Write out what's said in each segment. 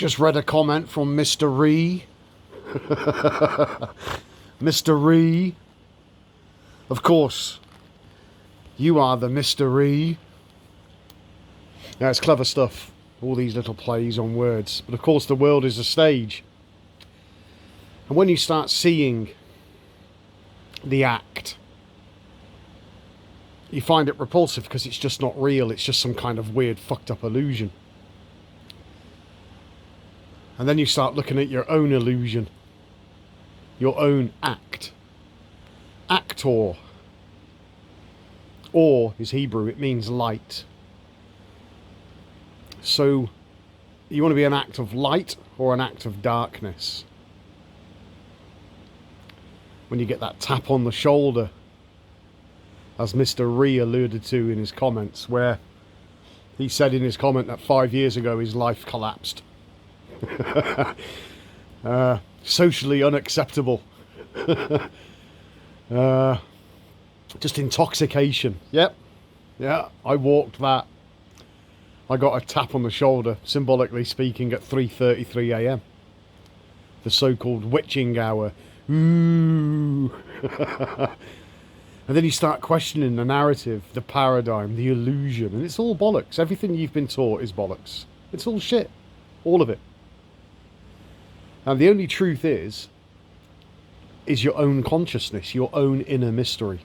Just read a comment from Mr. Ree. Mr. Ree. Of course, you are the Mr. Ree. Yeah, it's clever stuff. All these little plays on words. But of course, the world is a stage. And when you start seeing the act, you find it repulsive because it's just not real. It's just some kind of weird, fucked up illusion. And then you start looking at your own illusion, your own act. Actor. Or is Hebrew, it means light. So, you want to be an act of light or an act of darkness? When you get that tap on the shoulder, as Mr. Ree alluded to in his comments, where he said in his comment that 5 years ago his life collapsed. Socially unacceptable. Just intoxication. Yep. Yeah, I walked that. I got a tap on the shoulder, symbolically speaking, at 3:33 a.m. The so-called witching hour. Ooh. And then you start questioning the narrative, the paradigm, the illusion, and it's all bollocks. Everything you've been taught is bollocks. It's all shit. All of it. And the only truth is your own consciousness, your own inner mystery.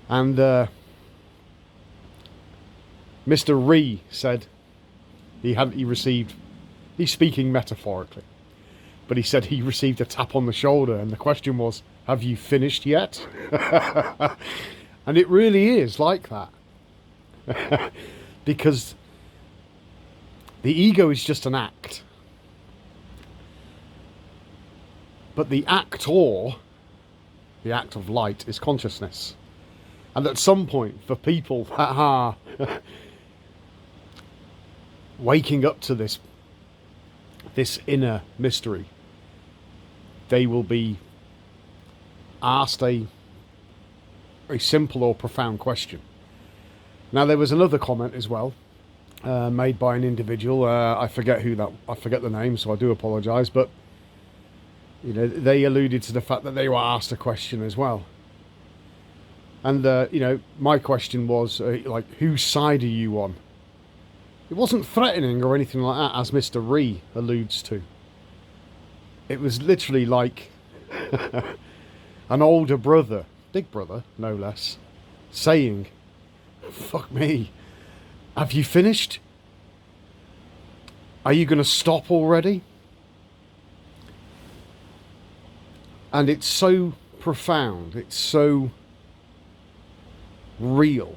And Mr. Ree said he received, he's speaking metaphorically, but he said he received a tap on the shoulder, and the question was, have you finished yet? And it really is like that. Because the ego is just an act. But the actor, the act of light, is consciousness. And at some point, for people that are waking up to this inner mystery, they will be asked a simple or profound question. Now, there was another comment as well, made by an individual. I forget the name, so I do apologise. But you know, they alluded to the fact that they were asked a question as well. And you know, my question was like, whose side are you on? It wasn't threatening or anything like that, as Mr. Ree alludes to. It was literally like an older brother, big brother, no less, saying, fuck me, have you finished? Are you going to stop already? And it's so profound, it's so real.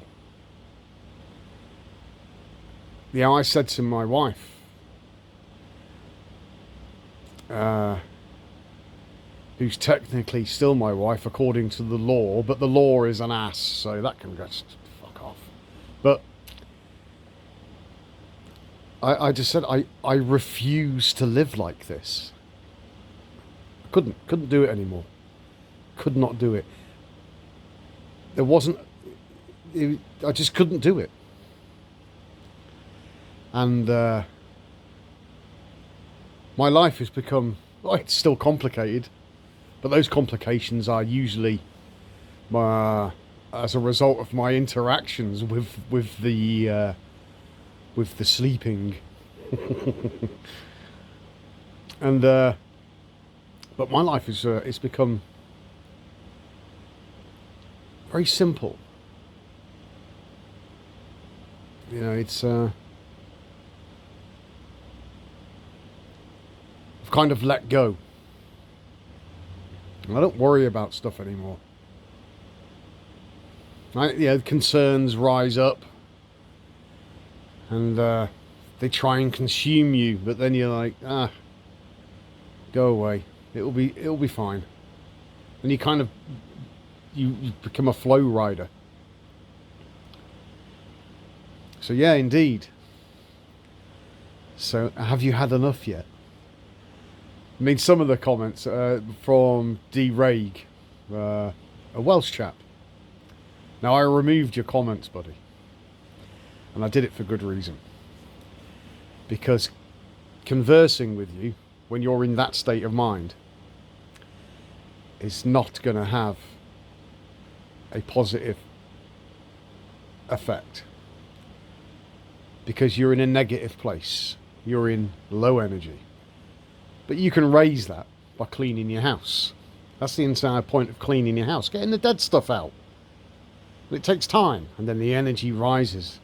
You know, I said to my wife, who's technically still my wife according to the law, but the law is an ass, so that can just fuck off. But I just said, I refuse to live like this. Couldn't do it anymore. Could not do it. There wasn't, I just couldn't do it. And my life has become, well, it's still complicated, but those complications are usually as a result of my interactions with the sleeping. And but my life is it's become very simple. You know, it's I've kind of let go. I don't worry about stuff anymore. Concerns rise up, and they try and consume you, but then you're like, go away. It'll be fine. And you kind of you become a flow rider. So yeah, indeed. So have you had enough yet? I mean, some of the comments from D. Raig, a Welsh chap. Now, I removed your comments, buddy. And I did it for good reason. Because conversing with you when you're in that state of mind is not going to have a positive effect, because you're in a negative place, you're in low energy. But you can raise that by cleaning your house. That's the entire point of cleaning your house, getting the dead stuff out. But it takes time, and then the energy rises,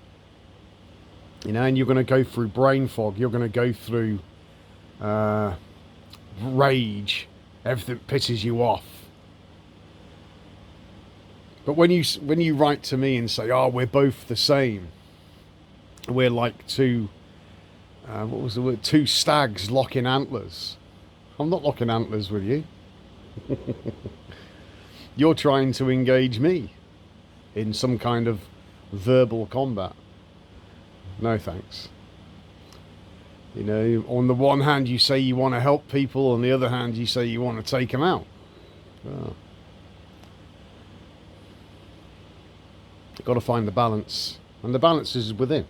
and you're going to go through brain fog, you're going to go through rage, everything pisses you off. But when you write to me and say, oh, we're both the same, we're like two two stags locking antlers. I'm not locking antlers with you. You're trying to engage me in some kind of verbal combat. No thanks. On the one hand you say you want to help people, on the other hand you say you want to take them out. Oh. You've got to find the balance, and the balance is within.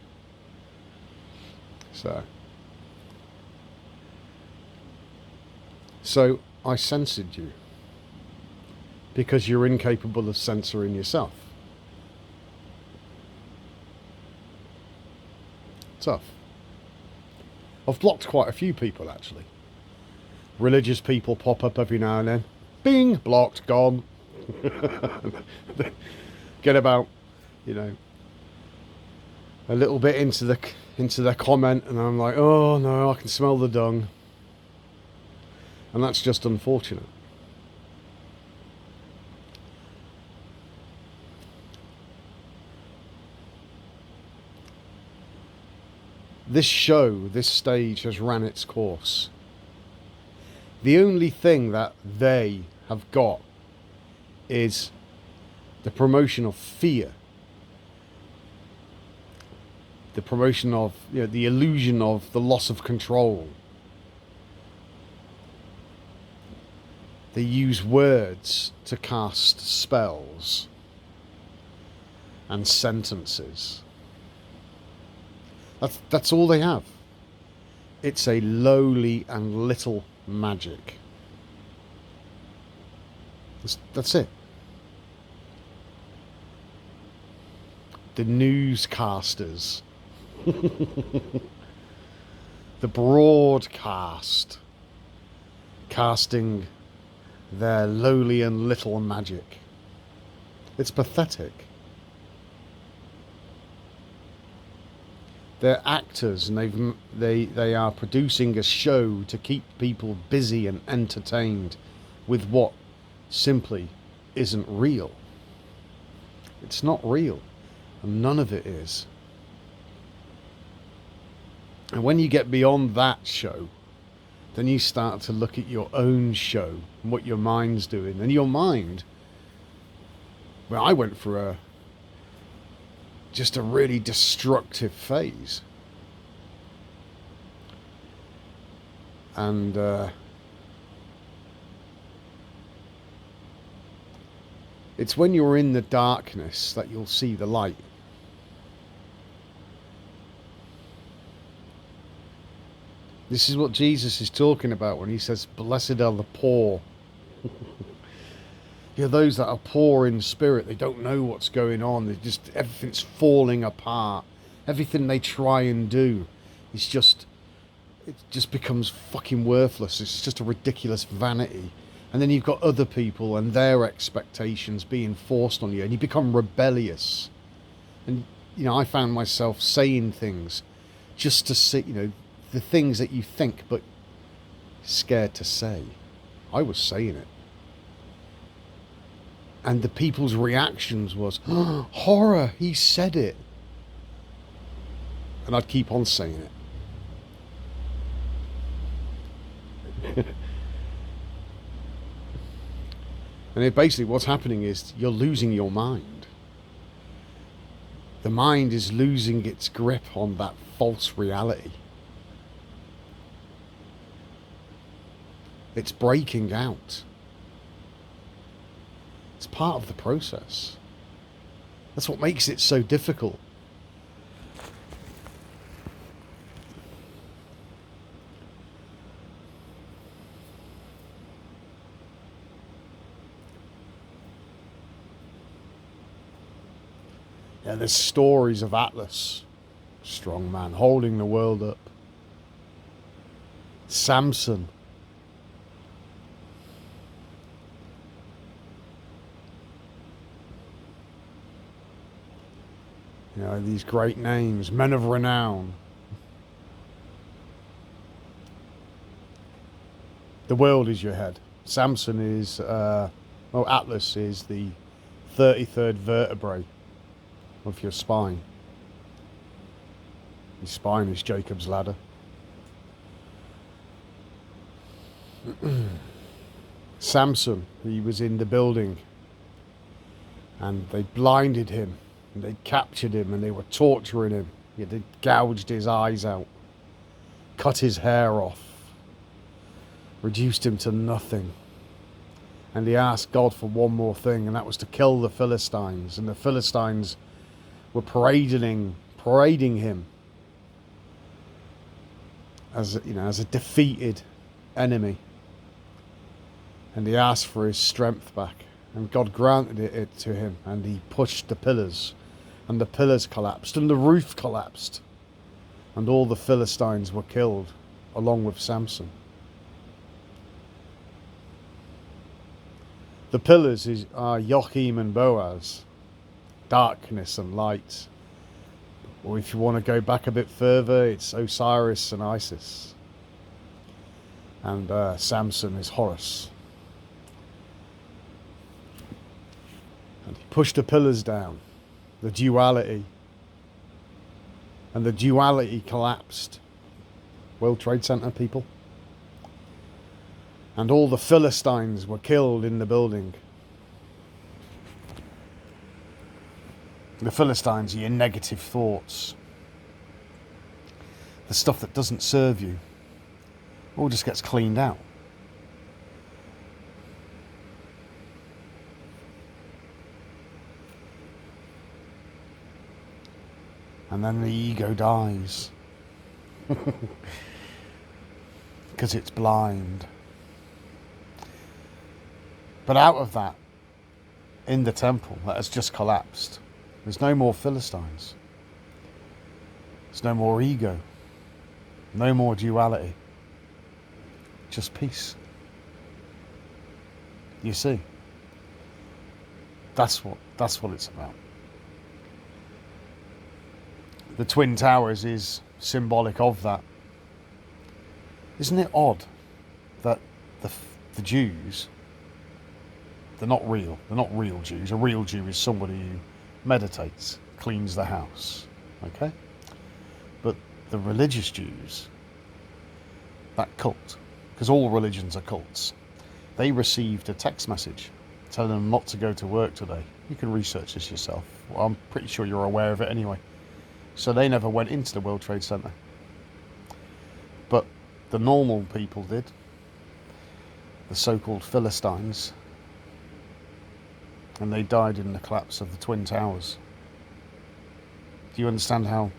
So I censored you because you're incapable of censoring yourself. Tough. I've blocked quite a few people, actually. Religious people pop up every now and then. Bing, blocked, gone. Get about, a little bit into their comment, and I'm like, oh no, I can smell the dung. And that's just unfortunate. This show, this stage has ran its course. The only thing that they have got is the promotion of fear. The promotion of, the illusion of the loss of control. They use words to cast spells and sentences. That's all they have. It's a lowly and little magic. That's it. The newscasters. The broadcast. Casting their lowly and little magic. It's pathetic. They're actors, and they are producing a show to keep people busy and entertained with what simply isn't real. It's not real, and none of it is. And when you get beyond that show, then you start to look at your own show and what your mind's doing. And your mind, well, I went for just a really destructive phase. And it's when you're in the darkness that you'll see the light. This is what Jesus is talking about when he says, blessed are the poor. Those that are poor in spirit, they don't know what's going on. Everything's falling apart. Everything they try and do is it just becomes fucking worthless. It's just a ridiculous vanity. And then you've got other people and their expectations being forced on you, and you become rebellious. And, I found myself saying things just to see, the things that you think but scared to say. I was saying it. And the people's reactions was, oh, horror, he said it. And I'd keep on saying it. And basically what's happening is you're losing your mind. The mind is losing its grip on that false reality. It's breaking out. It's part of the process. That's what makes it so difficult. And there's stories of Atlas, strong man, holding the world up. Samson. You know, these great names, men of renown. The world is your head. Samson is, Atlas is the 33rd vertebrae of your spine. Your spine is Jacob's ladder. Samson, he was in the building and they blinded him and they captured him and they were torturing him. They gouged his eyes out, cut his hair off, reduced him to nothing. And he asked God for one more thing, and that was to kill the Philistines. And the Philistines were parading him as a defeated enemy. And he asked for his strength back, and God granted it to him, and he pushed the pillars, and the pillars collapsed, and the roof collapsed, and all the Philistines were killed, along with Samson. The pillars are Joachim and Boaz, darkness and light. Or if you want to go back a bit further, it's Osiris and Isis. And Samson is Horus. And he pushed the pillars down, the duality. And the duality collapsed. World Trade Center, people. And all the Philistines were killed in the building. The Philistines are your negative thoughts. The stuff that doesn't serve you. All just gets cleaned out. And then the ego dies. Because it's blind. But out of that, in the temple that has just collapsed, there's no more Philistines. There's no more ego. No more duality. Just peace. You see? That's what it's about. The Twin Towers is symbolic of that. Isn't it odd that the Jews, they're not real. They're not real Jews. A real Jew is somebody who meditates, cleans the house. Okay? But the religious Jews, that cult, because all religions are cults, they received a text message telling them not to go to work today. You can research this yourself. Well, I'm pretty sure you're aware of it anyway. So they never went into the World Trade Center. But the normal people did. The so-called Philistines. And they died in the collapse of the Twin Towers. Do you understand how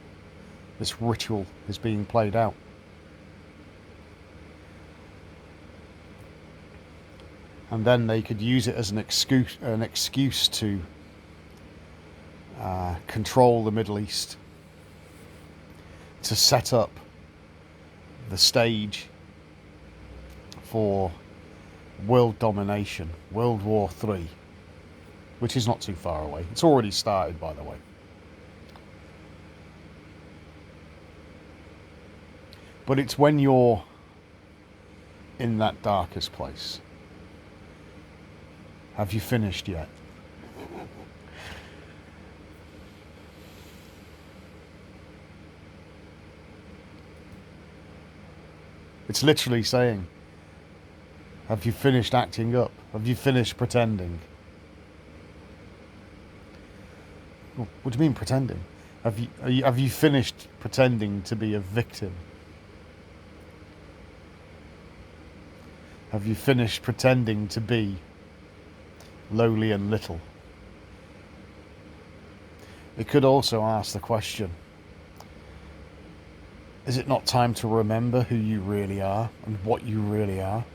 this ritual is being played out? And then they could use it as an excuse to control the Middle East, to set up the stage for world domination, World War III, which is not too far away. It's already started, by the way. But it's when you're in that darkest place. Have you finished yet? It's literally saying, have you finished acting up? Have you finished pretending? What do you mean pretending? Have you finished pretending to be a victim? Have you finished pretending to be lowly and little? It could also ask the question, is it not time to remember who you really are and what you really are?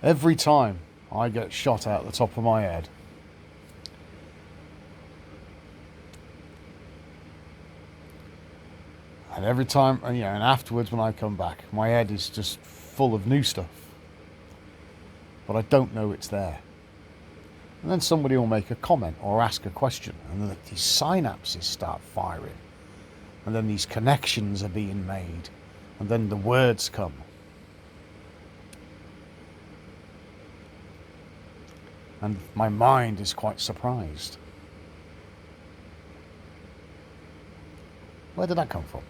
Every time I get shot out the top of my head. And every time, and afterwards when I come back, my head is just full of new stuff. But I don't know it's there. And then somebody will make a comment or ask a question, and then these synapses start firing. And then these connections are being made. And then the words come. And my mind is quite surprised. Where did that come from?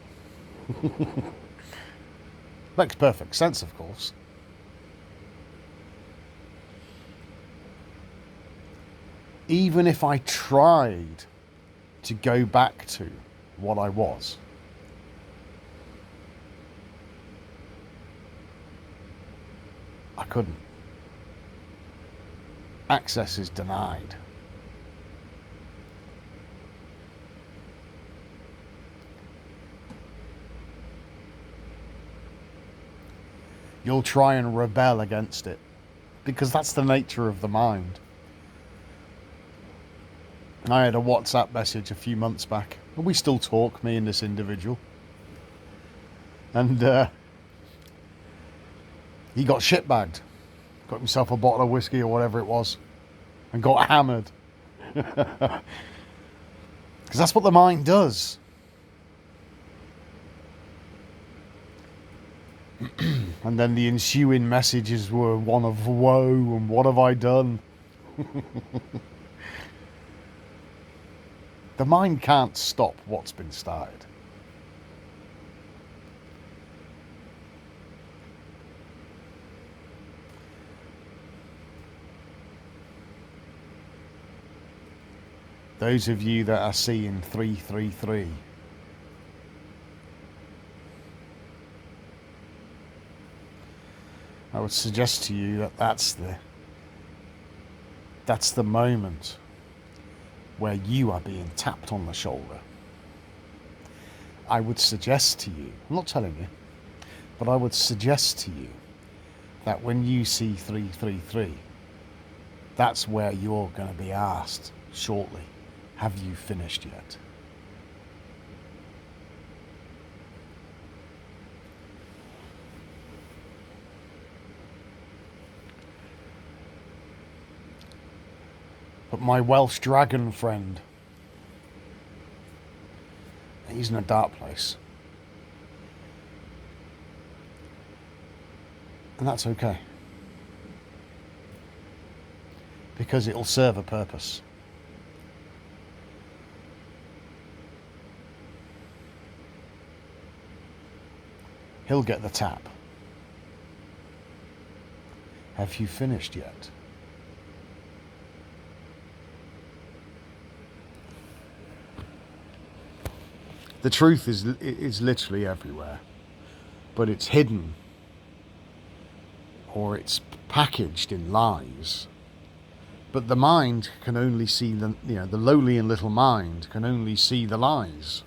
Makes perfect sense, of course. Even if I tried to go back to what I was, I couldn't. Access is denied. You'll try and rebel against it, because that's the nature of the mind. I had a WhatsApp message a few months back, and we still talk, me and this individual. And he got shitbagged. Got himself a bottle of whiskey or whatever it was, and got hammered. Because that's what the mind does. And then the ensuing messages were one of woe and what have I done? The mind can't stop what's been started. Those of you that are seeing 333, I would suggest to you that that's the moment where you are being tapped on the shoulder. I would suggest to you, I'm not telling you, but I would suggest to you that when you see 333, that's where you're going to be asked shortly, have you finished yet? But my Welsh dragon friend, he's in a dark place. And that's okay. Because it'll serve a purpose. He'll get the tap. Have you finished yet? The truth is literally everywhere, but it's hidden, or it's packaged in lies. But the mind can only see the lowly and little mind can only see the lies.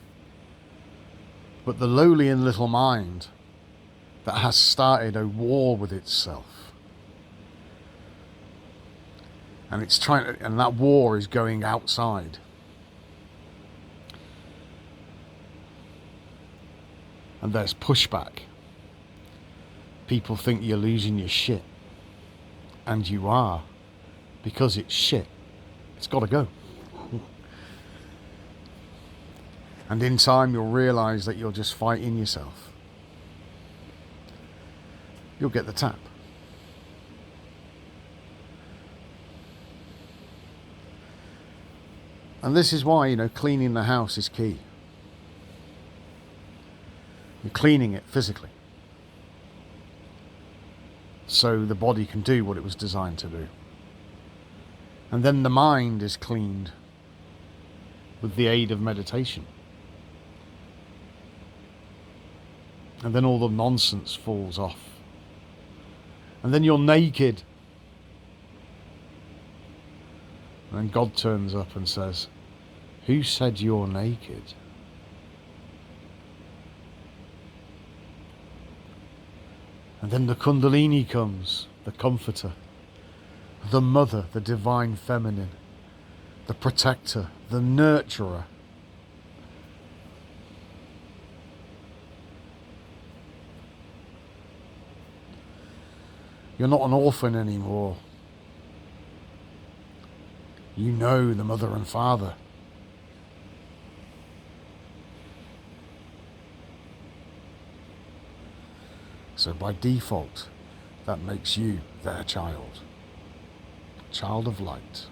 But the lowly and little mind that has started a war with itself, and it's and that war is going outside. And there's pushback. People think you're losing your shit. And you are. Because it's shit. It's got to go. And in time you'll realise that you're just fighting yourself. You'll get the tap. And this is why, cleaning the house is key. You're cleaning it physically, so the body can do what it was designed to do. And then the mind is cleaned with the aid of meditation. And then all the nonsense falls off. And then you're naked. And then God turns up and says, "Who said you're naked?" And then the Kundalini comes, the comforter, the mother, the divine feminine, the protector, the nurturer. You're not an orphan anymore. You know the mother and father. So by default, that makes you their child. Child of light.